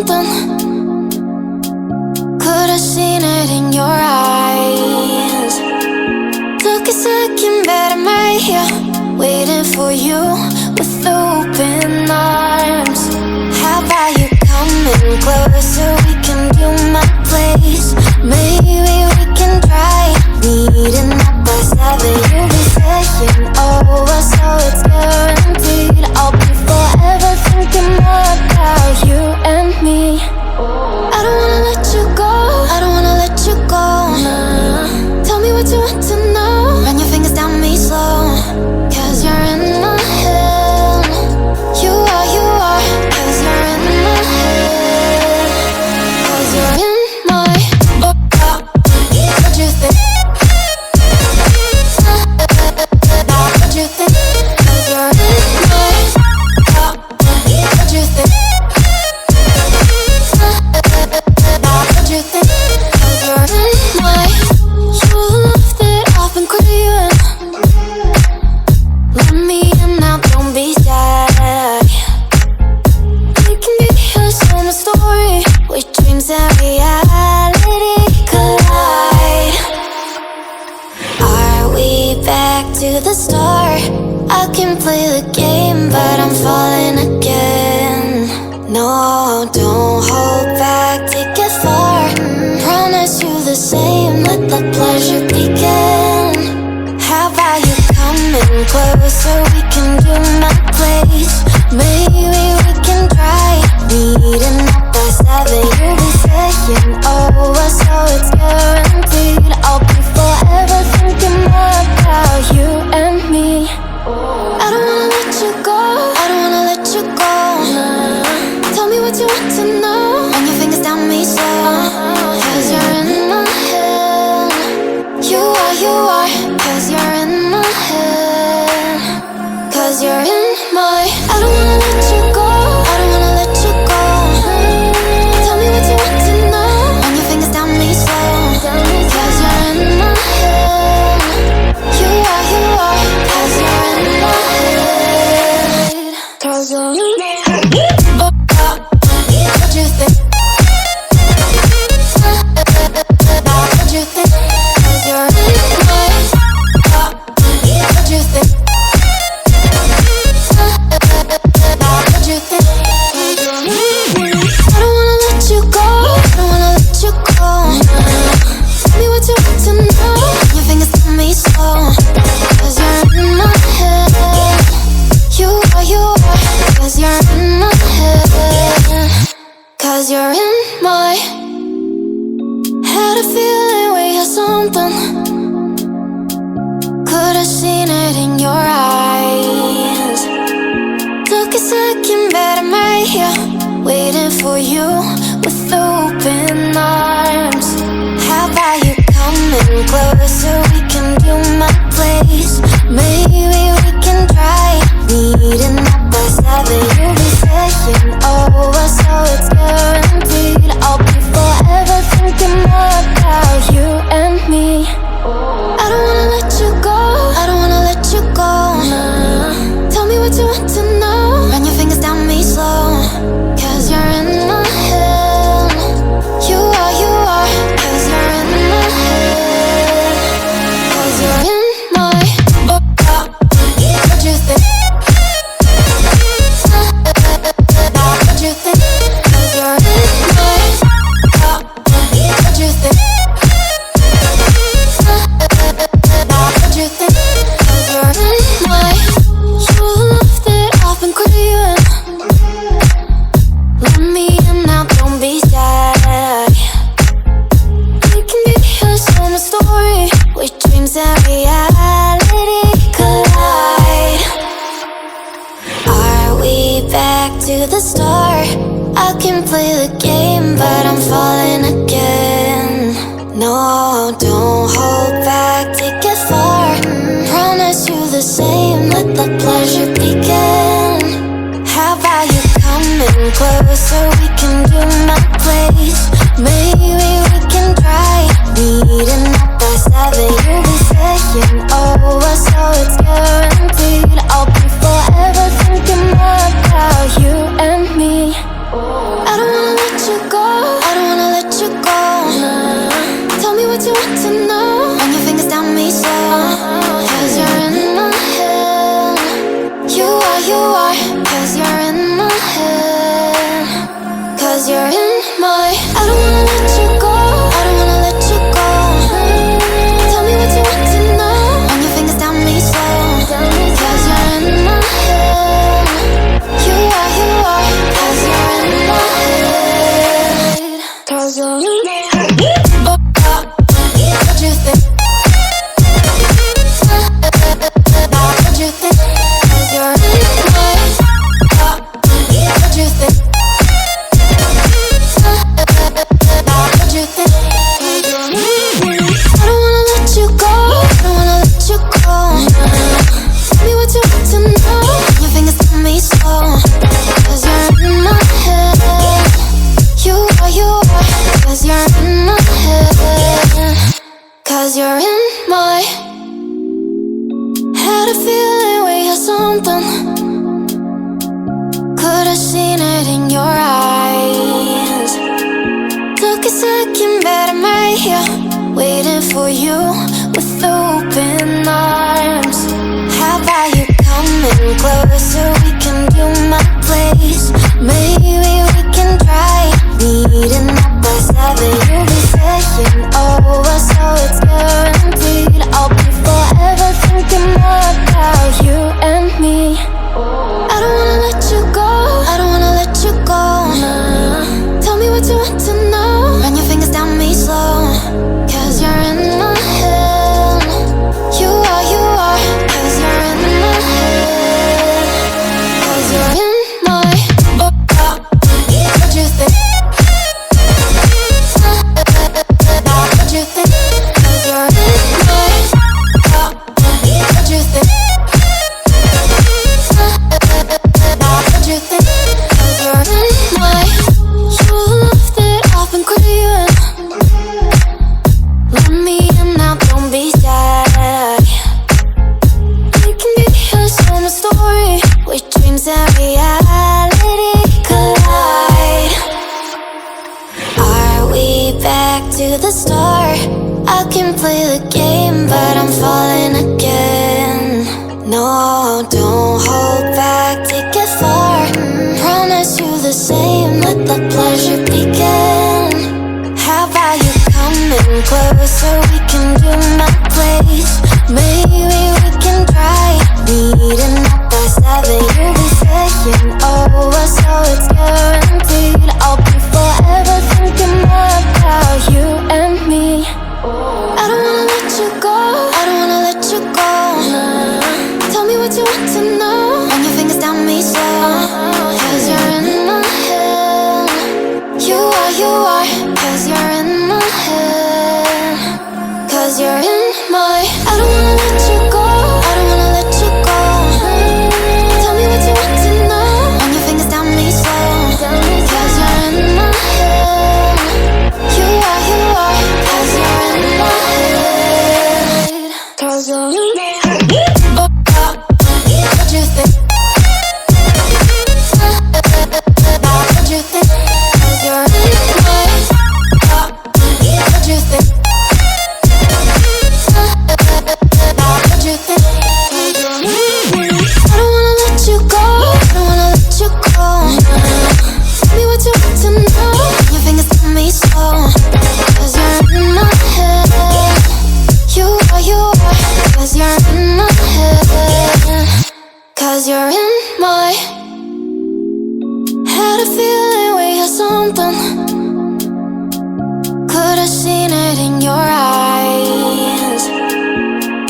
something. Could've seen it in your eyes. Took a second, but I'm right here, waiting for you with open arms. How about you coming closer? We can do my place. Maybe we can try meeting up by 7. You'll be saying over, so it's guaranteed. I'll be forever thinking more about you and me. I don't wanna let you go, I don't wanna let you go. Tell me what you want to know. Run your fingers down me slow, 'cause you're in my head. You are, 'cause you're in my head. 'Cause you're in my what you think? What you think? 'Cause you're in my what you think? What you think? 'Cause you're in my you left it off and craving. Let me in now, don't be shy. We can be here, share my story, where dreams and reality collide. Are we back to the start? I can play the game, but I'm falling again. No, don't hold back, take it far. Promise you the same, let the pleasure begin. How about you coming closer? We can do my place. Maybe we can try meeting up by 7. You'll be saying over, so it's guaranteed. I'll be forever thinking more about you and me. I don't wanna let you go, I don't wanna let you go. Tell me what you want to know. Run your fingers down me slow, 'cause you're in my head. You are, 'cause you're in my head. 'Cause you're in my I don't wanna let you go, I don't wanna let you go. Tell me what you want to know. Run your fingers down me slow, 'cause you're in my head. You are, 'cause you're in my head. 'Cause you're in my head. What you think? What you think? 'Cause you're in my what you think? What you think? 'Cause you're in my I don't wanna let you go, I don't wanna let you go. Tell me what you want to know. Your fingers on me slow, 'cause you're in my head. You are, 'cause you're in my head. 'Cause you're in my had a feeling we had something. Could've seen it in your eyes. Took a second, but I'm right here, waiting for you with open arms. How about you coming closer? We can do my place. Maybe we can try meeting up by 7. You'll be saying over, so it's guaranteed. I'll be forever thinking more about you and me. I don't wanna let you go, I don't wanna let you go. Tell me what you want to know. Run your fingers down me slow, 'cause you're in my head. You are, 'cause you're in my head. 'Cause you're in my what you think? What you think? 'Cause you're in my what you think? What you think? 'Cause you're in my you left it off and craving. Let me in now, don't be shy. We can be here, share my story, where dreams and reality collide. Are we back to the start? I can play the game, but I'm falling again. No, don't hold back, take it far. Promise you the same, let the pleasure begin. How about you coming closer? We can do my place. Maybe we can try meeting up by 7. You'll be saying over, so it's guaranteed. I'll be forever thinking more about you and me. I don't wanna let 'cause you're in my. I don't wanna let you go, I don't wanna let you go. Tell me what you want to know. Run your fingers down me slow, 'cause you're in my head. You are, 'cause you're in my head. 'Cause you're in my head. What you think? What you think? 'Cause you're in my head. What you think? What you think? I don't wanna let you go, I don't wanna let you go. Tell me what you want to know. Your fingers tell me slow, 'cause you're in my head. You are, 'cause you're in my head. 'Cause you're in my. Had a feeling we had something. Could've seen it in your eyes. Took a second, but I'm right here, waiting for you with open arms. How about you coming closer? We can do my place. Maybe we can try meeting up by 7. You'll be saying over, so it's guaranteed. I'll be forever thinking more about you and me. I don't wanna let you go, I don't wanna let you go. Tell me what you want to know. Run your fingers down me slow, 'cause you're in my head. You are, 'cause you're in my head. 'Cause you're in my. What you think? What you think? 'Cause you're in my. What you think? What you think? 'Cause you're in my. You're the love that I've been craving. Let me in now, don't be shy. We can be a summer story where dreams and reality collide. Are we back to the start? I can play the game, but I'm falling again. No, don't hold back, take it far. Promise you the same, let the pleasure begin. How about you coming closer? We can do my place. Maybe we can try meeting up by 7. You'll be saying over, so it's guaranteed. I'll be forever thinking more about you and me. I don't wanna let you go, I don't wanna let you go. Tell me what you want to know. Run your fingers down me slow, 'cause you're in my head. You are, 'cause you're in my head. 'Cause you're in my. I don't wanna let you go, I don't wanna let you go. Tell me what you want to know. Run your fingers down me slow, 'cause you're in my head. You are, 'cause you're in my head. 'Cause you're in my head. What you think? What you think? 'Cause you're in my. What you think? What you think? 'Cause you're in my. I don't wanna let you go, I don't wanna let you go. Tell me what you want to know. Your fingers tell me slow, 'cause you're in my head. You are, 'cause you're in my head. 'Cause you're in my. Had a feeling we had something. Could've seen it in your eyes.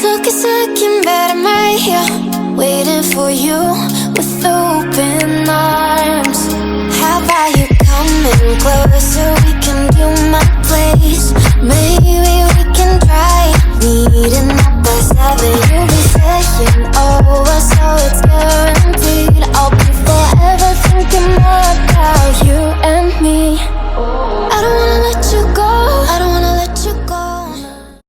Took a second, but I'm right here, waiting for you with open arms. How about you coming closer? We can do my